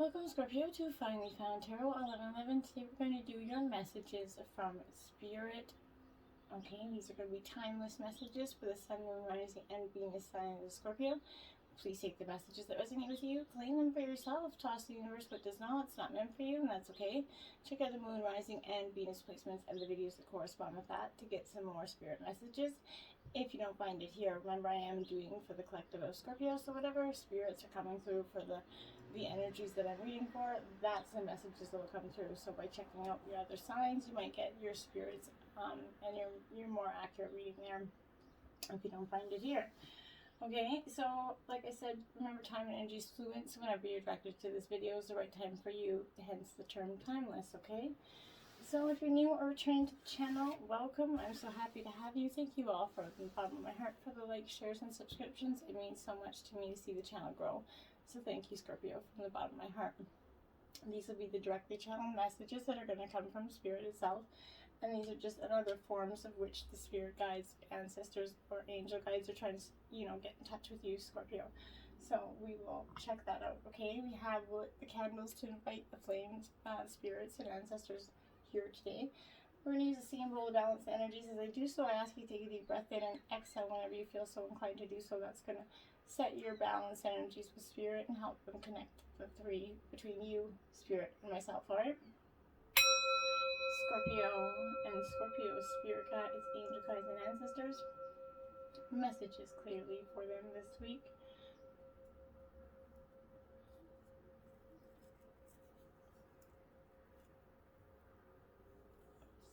Welcome, Scorpio, to Finally Found Tarot 1111. Today we're going to do your messages from Spirit. Okay, these are going to be timeless messages for the Sun, Moon, Rising, and Venus sign of Scorpio. Please take the messages that resonate with you, claim them for yourself, toss the universe what does not. It's not meant for you, and that's okay. Check out the Moon, Rising, and Venus placements and the videos that correspond with that to get some more Spirit messages. If you don't find it here, remember I am doing for the collective of Scorpio, so whatever spirits are coming through for the energies that I'm reading for, that's the messages that will come through. So by checking out your other signs, you might get your spirits and your more accurate reading there if you don't find it here. Okay, so like I said, remember time and energy is fluid, so whenever you're attracted to this video is the right time for you, hence the term timeless, okay? So if you're new or returning to the channel, welcome. I'm so happy to have you. Thank you all from the bottom of my heart for the likes, shares, and subscriptions. It means so much to me to see the channel grow. So thank you, Scorpio, from the bottom of my heart. These will be the directly channeled messages that are going to come from Spirit itself. And these are just another forms of which the Spirit guides, ancestors, or angel guides are trying to, get in touch with you, Scorpio. So we will check that out, okay? We have the candles to invite the flames, spirits, and ancestors here today. We're going to use the same roll to balance the energies. As I do so, I ask you to take a deep breath in and exhale whenever you feel so inclined to do so. That's going to set your balance energies with Spirit and help them connect the three between you, Spirit, and myself, alright? Scorpio and Scorpio Spirit guides, angel guides, and ancestors. Messages clearly for them this week.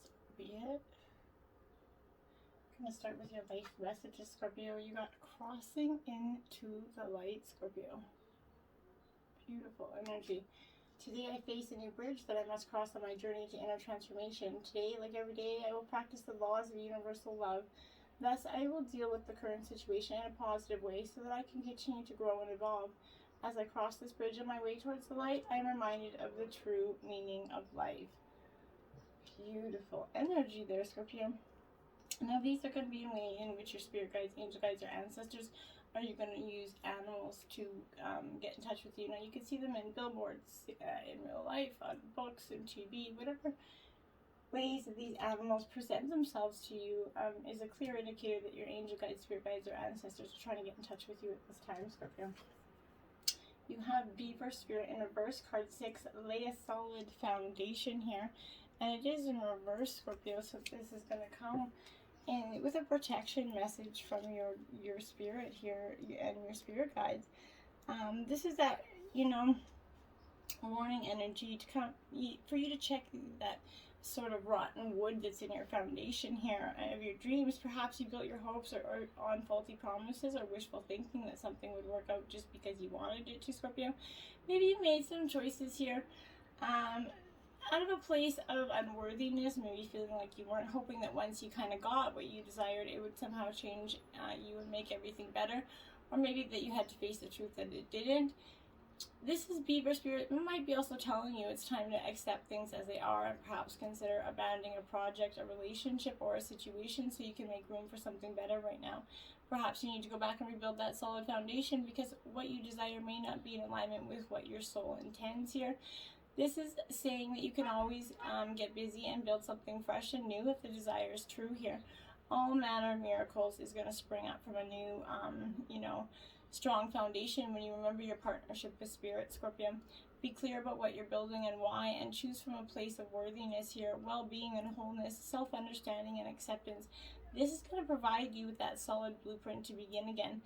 So be it. I'm going to start with your life messages, Scorpio. You got crossing into the light, Scorpio. Beautiful energy. Today I face a new bridge that I must cross on my journey to inner transformation. Today, like every day, I will practice the laws of universal love. Thus, I will deal with the current situation in a positive way so that I can continue to grow and evolve. As I cross this bridge on my way towards the light, I am reminded of the true meaning of life. Beautiful energy there, Scorpio. Now, these are going to be a way in which your spirit guides, angel guides, or ancestors are you going to use animals to get in touch with you. Now, you can see them in billboards, in real life, on books, and TV, whatever ways that these animals present themselves to you is a clear indicator that your angel guides, spirit guides, or ancestors are trying to get in touch with you at this time, Scorpio. You have Beaver Spirit in reverse, card 6. Lay a solid foundation here. And it is in reverse, Scorpio, so this is going to come in with a protection message from your spirit here and your spirit guides. This is that, warning energy to come for you to check that sort of rotten wood that's in your foundation here of your dreams. Perhaps you built your hopes or on faulty promises or wishful thinking that something would work out just because you wanted it to, Scorpio. Maybe you made some choices here out of a place of unworthiness, maybe feeling like you weren't hoping that once you kind of got what you desired, it would somehow change you and make everything better, or maybe that you had to face the truth that it didn't. This is Beaver Spirit. It might be also telling you it's time to accept things as they are and perhaps consider abandoning a project, a relationship, or a situation so you can make room for something better right now. Perhaps you need to go back and rebuild that solid foundation because what you desire may not be in alignment with what your soul intends here. This is saying that you can always get busy and build something fresh and new if the desire is true here. All manner of miracles is going to spring up from a new, strong foundation when you remember your partnership with Spirit, Scorpio. Be clear about what you're building and why, and choose from a place of worthiness here, well-being and wholeness, self-understanding and acceptance. This is going to provide you with that solid blueprint to begin again.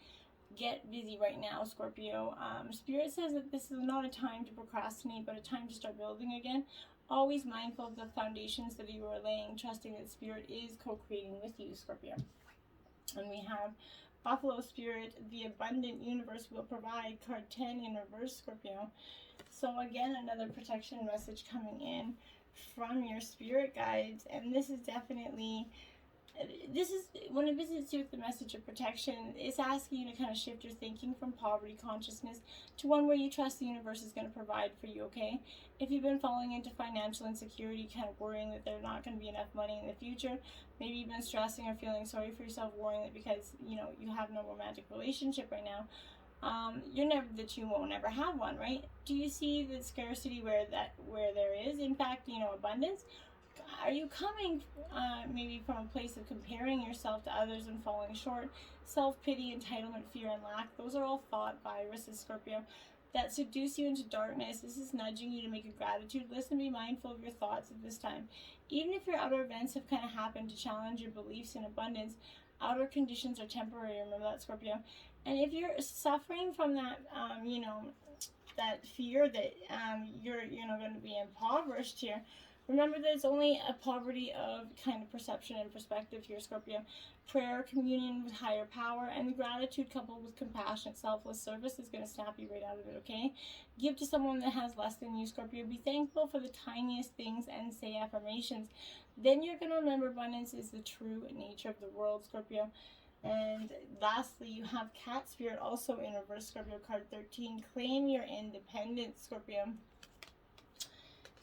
Get busy right now, Scorpio. Spirit says that this is not a time to procrastinate, but a time to start building again. Always mindful of the foundations that you are laying, trusting that Spirit is co-creating with you, Scorpio. And we have Buffalo Spirit, the abundant universe will provide, card 10 in reverse, Scorpio. So again, another protection message coming in from your spirit guides, and this is when it visits you with the message of protection, it's asking you to kind of shift your thinking from poverty consciousness to one where you trust the universe is going to provide for you, okay? If you've been falling into financial insecurity, kind of worrying that there's not going to be enough money in the future, maybe you've been stressing or feeling sorry for yourself, worrying that because, you have no romantic relationship right now, you're never that you won't ever have one, right? Do you see the scarcity where there is, in fact, abundance? Are you coming maybe from a place of comparing yourself to others and falling short? Self-pity, entitlement, fear, and lack, those are all thought viruses, Scorpio, that seduce you into darkness. This is nudging you to make a gratitude list and be mindful of your thoughts at this time. Even if your outer events have kind of happened to challenge your beliefs in abundance, outer conditions are temporary, remember that, Scorpio. And if you're suffering from that, that fear that you're going to be impoverished here, remember there's only a poverty of kind of perception and perspective here, Scorpio. Prayer, communion with higher power, and gratitude coupled with compassionate, selfless service is going to snap you right out of it, okay? Give to someone that has less than you, Scorpio. Be thankful for the tiniest things and say affirmations. Then you're going to remember abundance is the true nature of the world, Scorpio. And lastly, you have Cat Spirit also in reverse, Scorpio, card 13. Claim your independence, Scorpio.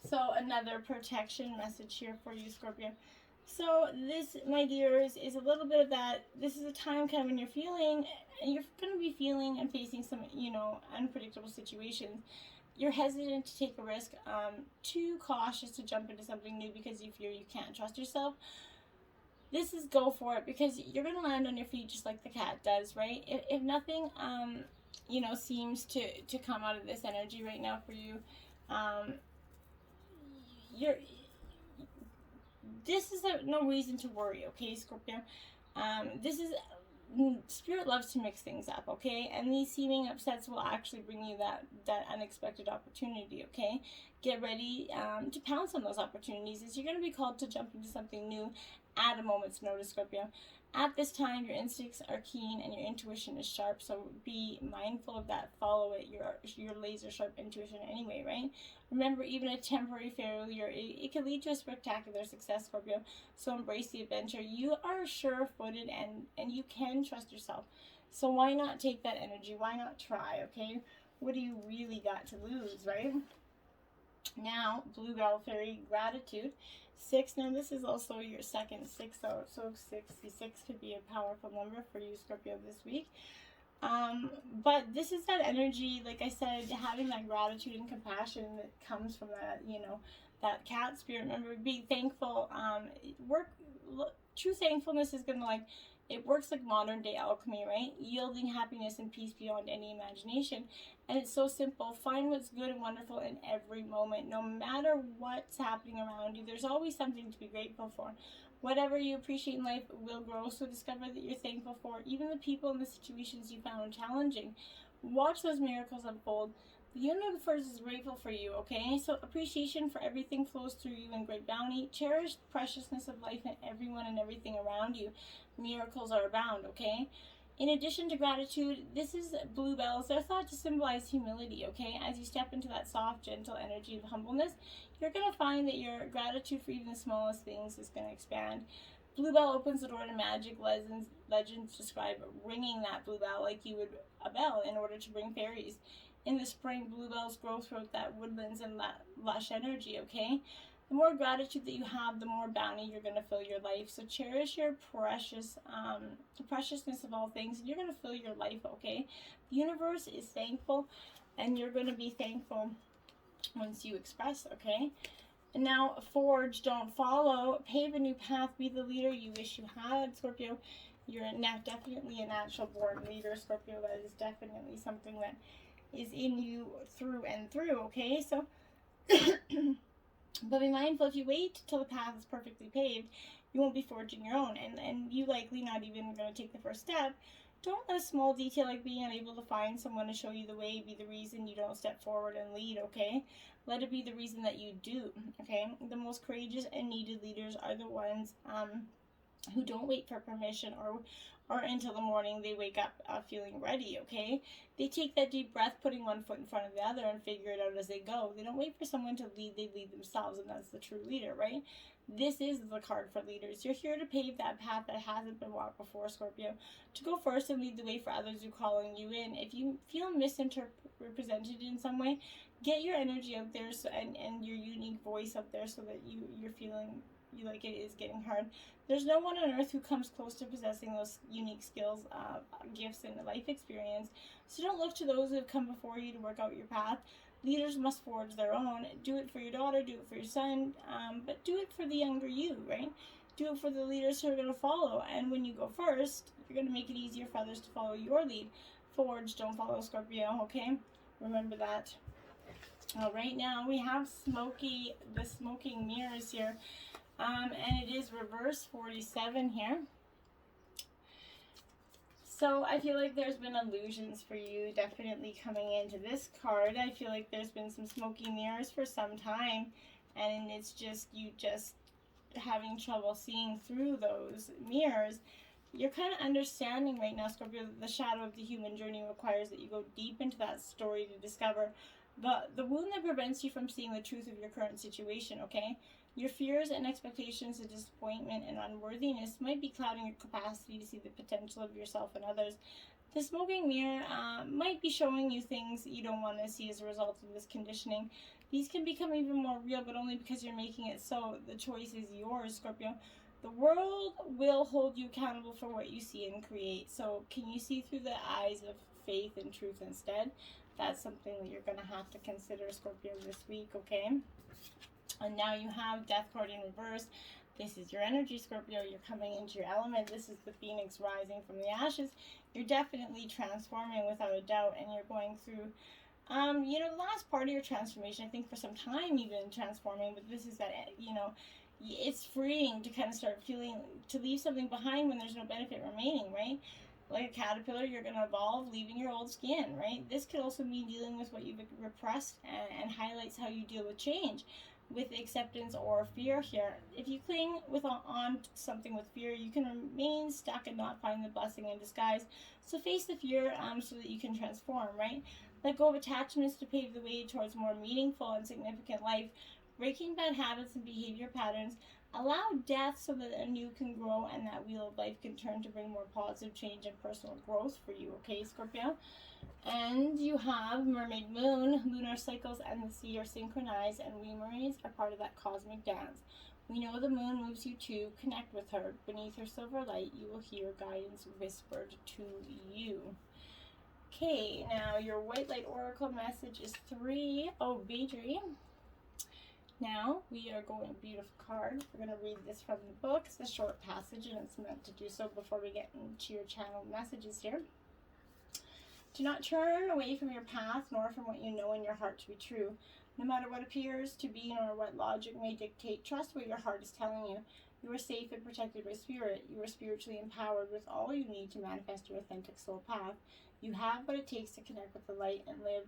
So another protection message here for you, Scorpio. So this, my dears, is a little bit of that. This is a time kind of when you're going to be feeling and facing some, unpredictable situations. You're hesitant to take a risk, too cautious to jump into something new because you fear you can't trust yourself. This is go for it, because you're going to land on your feet just like the cat does, right? If nothing, seems to come out of this energy right now for you, this is no reason to worry, okay, Scorpio? Spirit loves to mix things up, okay? And these seeming upsets will actually bring you that unexpected opportunity, okay? Get ready to pounce on those opportunities, as you're going to be called to jump into something new at a moment's notice, Scorpio. At this time, your instincts are keen and your intuition is sharp, so be mindful of that. Follow it, your laser sharp intuition anyway, right? Remember, even a temporary failure, it can lead to a spectacular success, Scorpio. So embrace the adventure. You are sure-footed and you can trust yourself. So why not take that energy? Why not try, okay? What do you really got to lose, right? Now, Bluebell Fairy, gratitude. 6, now this is also your second 6, so 66 could be a powerful number for you, Scorpio, this week. But this is that energy, like I said, having that gratitude and compassion that comes from that, that cat spirit. Remember, be thankful. True thankfulness is going to, it works like modern day alchemy, right? Yielding happiness and peace beyond any imagination. And it's so simple. Find what's good and wonderful in every moment. No matter what's happening around you, there's always something to be grateful for. Whatever you appreciate in life will grow, so discover that you're thankful for even the people and the situations you found challenging. Watch those miracles unfold. The universe is grateful for you, okay? So appreciation for everything flows through you in great bounty. Cherish the preciousness of life and everyone and everything around you. Miracles are abound, okay? In addition to gratitude, this is bluebells. They're thought to symbolize humility, okay? As you step into that soft, gentle energy of humbleness, you're going to find that your gratitude for even the smallest things is going to expand. Bluebell opens the door to magic. Legends describe ringing that bluebell like you would a bell in order to bring fairies. In the spring, bluebells grow throughout that woodlands and that lush energy, okay? The more gratitude that you have, the more bounty you're going to fill your life. So cherish your preciousness of all things, and you're going to fill your life, okay? The universe is thankful, and you're going to be thankful once you express, okay? And now, forge, don't follow. Pave a new path, be the leader you wish you had, Scorpio. You're definitely a natural-born leader, Scorpio. That is definitely something that is in you through and through, okay? So... But be mindful, if you wait till the path is perfectly paved, you won't be forging your own, and you likely not even going to take the first step. Don't let a small detail like being unable to find someone to show you the way be the reason you don't step forward and lead, okay? Let it be the reason that you do, okay? The most courageous and needed leaders are the ones who don't wait for permission or until the morning they wake up feeling ready, okay? They take that deep breath, putting one foot in front of the other, and figure it out as they go. They don't wait for someone to lead, they lead themselves, and that's the true leader, right? This is the card for leaders. You're here to pave that path that hasn't been walked before, Scorpio. To go first and lead the way for others who are calling you in. If you feel misrepresented in some way, get your energy out there and your unique voice out there so that you're feeling like it is getting hard. There's no one on earth who comes close to possessing those unique skills, gifts, and life experience. So don't look to those who have come before you to work out your path. Leaders must forge their own. Do it for your daughter, do it for your son, but do it for the younger you, right? Do it for the leaders who are going to follow. And when you go first, you're going to make it easier for others to follow your lead. Forge, don't follow, Scorpio, okay? Remember that. Right now we have the smoking mirrors here. And it is reverse 47 here. So I feel like there's been illusions for you definitely coming into this card. I feel like there's been some smoky mirrors for some time, and it's just you just having trouble seeing through those mirrors. You're kind of understanding right now, Scorpio, that the shadow of the human journey requires that you go deep into that story to discover the wound that prevents you from seeing the truth of your current situation, okay? Your fears and expectations of disappointment and unworthiness might be clouding your capacity to see the potential of yourself and others. The smoking mirror might be showing you things you don't want to see as a result of this conditioning. These can become even more real, but only because you're making it so. The choice is yours, Scorpio. The world will hold you accountable for what you see and create. So can you see through the eyes of faith and truth instead? That's something that you're going to have to consider, Scorpio, this week, okay? And now you have Death card in reverse. This is your energy, Scorpio. You're coming into your element. This is the phoenix rising from the ashes. You're definitely transforming without a doubt, and you're going through, the last part of your transformation. I think for some time you've been transforming, but this is that, it's freeing to kind of start feeling, to leave something behind when there's no benefit remaining, right? Like a caterpillar, you're going to evolve, leaving your old skin, right? This could also mean dealing with what you've repressed and highlights how you deal with change, with acceptance or fear here. If you cling on to something with fear, you can remain stuck and not find the blessing in disguise. So face the fear so that you can transform, right? Let go of attachments to pave the way towards more meaningful and significant life. Breaking bad habits and behavior patterns. Allow death so that a new can grow and that wheel of life can turn to bring more positive change and personal growth for you, okay, Scorpio? And you have Mermaid Moon. Lunar cycles and the sea are synchronized, and we mermaids are part of that cosmic dance. We know the moon moves you to connect with her. Beneath her silver light, you will hear guidance whispered to you. Okay, now your white light oracle message is 3. Oh, Beidri. Now we are going, beautiful card. We're going to read this from the book. It's a short passage, and it's meant to do so before we get into your channel messages here. Do not turn away from your path, nor from what you know in your heart to be true. No matter what appears to be, nor what logic may dictate, trust what your heart is telling you. You are safe and protected by spirit. You are spiritually empowered with all you need to manifest your authentic soul path. You have what it takes to connect with the light and live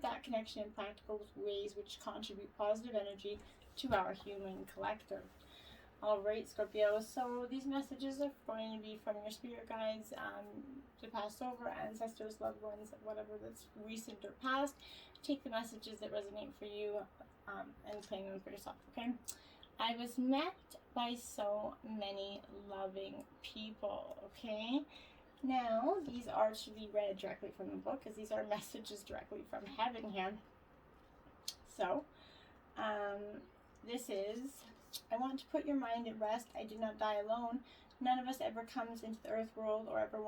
that connection in practical ways which contribute positive energy to our human collective. All right, Scorpio, so these messages are going to be from your spirit guides, the past over, ancestors, loved ones, whatever that's recent or past. Take the messages that resonate for you and claim them for yourself, okay? I was met by so many loving people, okay? Now, these are to be read directly from the book, because these are messages directly from heaven here. So, this is, I want to put your mind at rest. I did not die alone. None of us ever comes into the earth world or ever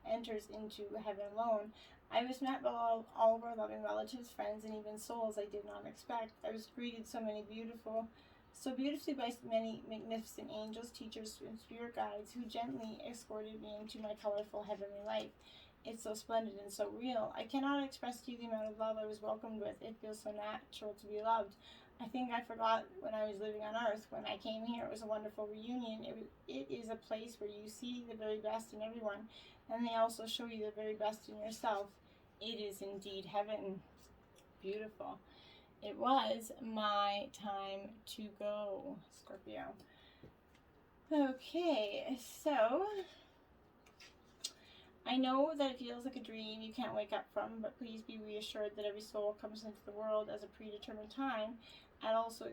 enters into heaven alone. I was met by all of our loving relatives, friends, and even souls I did not expect. I was greeted so beautifully by many magnificent angels, teachers, and spirit guides who gently escorted me into my colorful heavenly life. It's so splendid and so real. I cannot express to you the amount of love I was welcomed with. It feels so natural to be loved. I think I forgot when I was living on Earth. When I came here, it was a wonderful reunion. It is a place where you see the very best in everyone, and they also show you the very best in yourself. It is indeed heaven. Beautiful. It was my time to go, Scorpio. Okay, so I know that it feels like a dream you can't wake up from, but please be reassured that every soul comes into the world as a predetermined time and also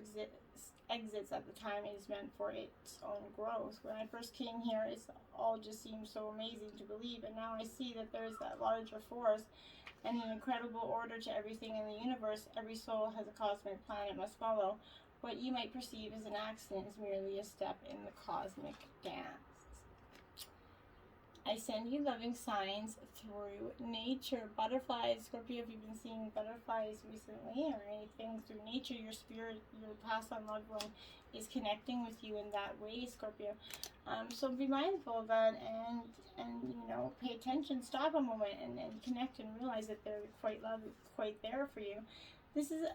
exits at the time it is meant for its own growth. When I first came here, it all just seemed so amazing to believe, and now I see that there's that larger force and an incredible order to everything in the universe. Every soul has a cosmic plan it must follow. What you might perceive as an accident is merely a step in the cosmic dance. I send you loving signs through nature. Butterflies, Scorpio, if you've been seeing butterflies recently or anything through nature, your spirit, your past on loved one is connecting with you in that way, Scorpio. So be mindful of that and pay attention, stop a moment and connect and realize that they're quite there for you. This is,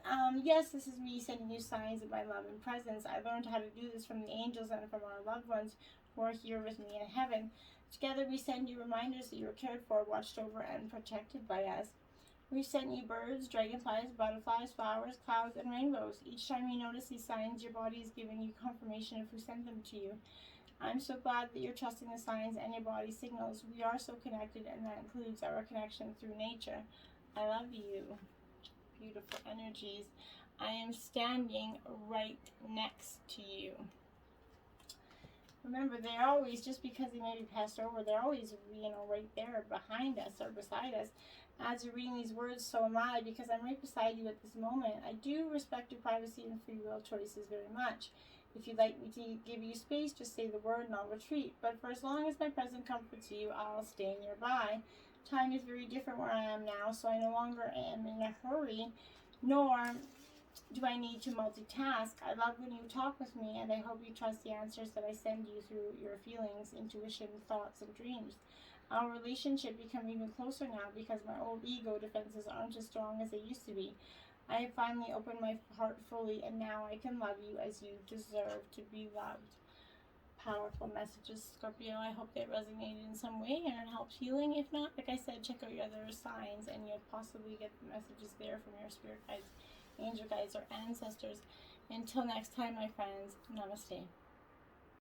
this is me sending you signs of my love and presence. I learned how to do this from the angels and from our loved ones who are here with me in heaven. Together we send you reminders that you are cared for, watched over, and protected by us. We've sent you birds, dragonflies, butterflies, flowers, clouds, and rainbows. Each time you notice these signs, your body is giving you confirmation of who sent them to you. I'm so glad that you're trusting the signs and your body signals. We are so connected, and that includes our connection through nature. I love you. Beautiful energies. I am standing right next to you. Remember, they're always, just because they may be passed over, they're always, right there behind us or beside us. As you're reading these words, so am I, because I'm right beside you at this moment. I do respect your privacy and free will choices very much. If you'd like me to give you space, just say the word and I'll retreat. But for as long as my presence comforts you, I'll stay nearby. Time is very different where I am now, so I no longer am in a hurry, nor do I need to multitask. I love when you talk with me, and I hope you trust the answers that I send you through your feelings, intuition, thoughts, and dreams. Our relationship become even closer now because my old ego defenses aren't as strong as they used to be. I have finally opened my heart fully, and now I can love you as you deserve to be loved. Powerful messages, Scorpio. I hope they resonated in some way and helped healing. If not, like I said, check out your other signs and you'll possibly get the messages there from your spirit guides, angel guides, or ancestors. Until next time, my friends, namaste.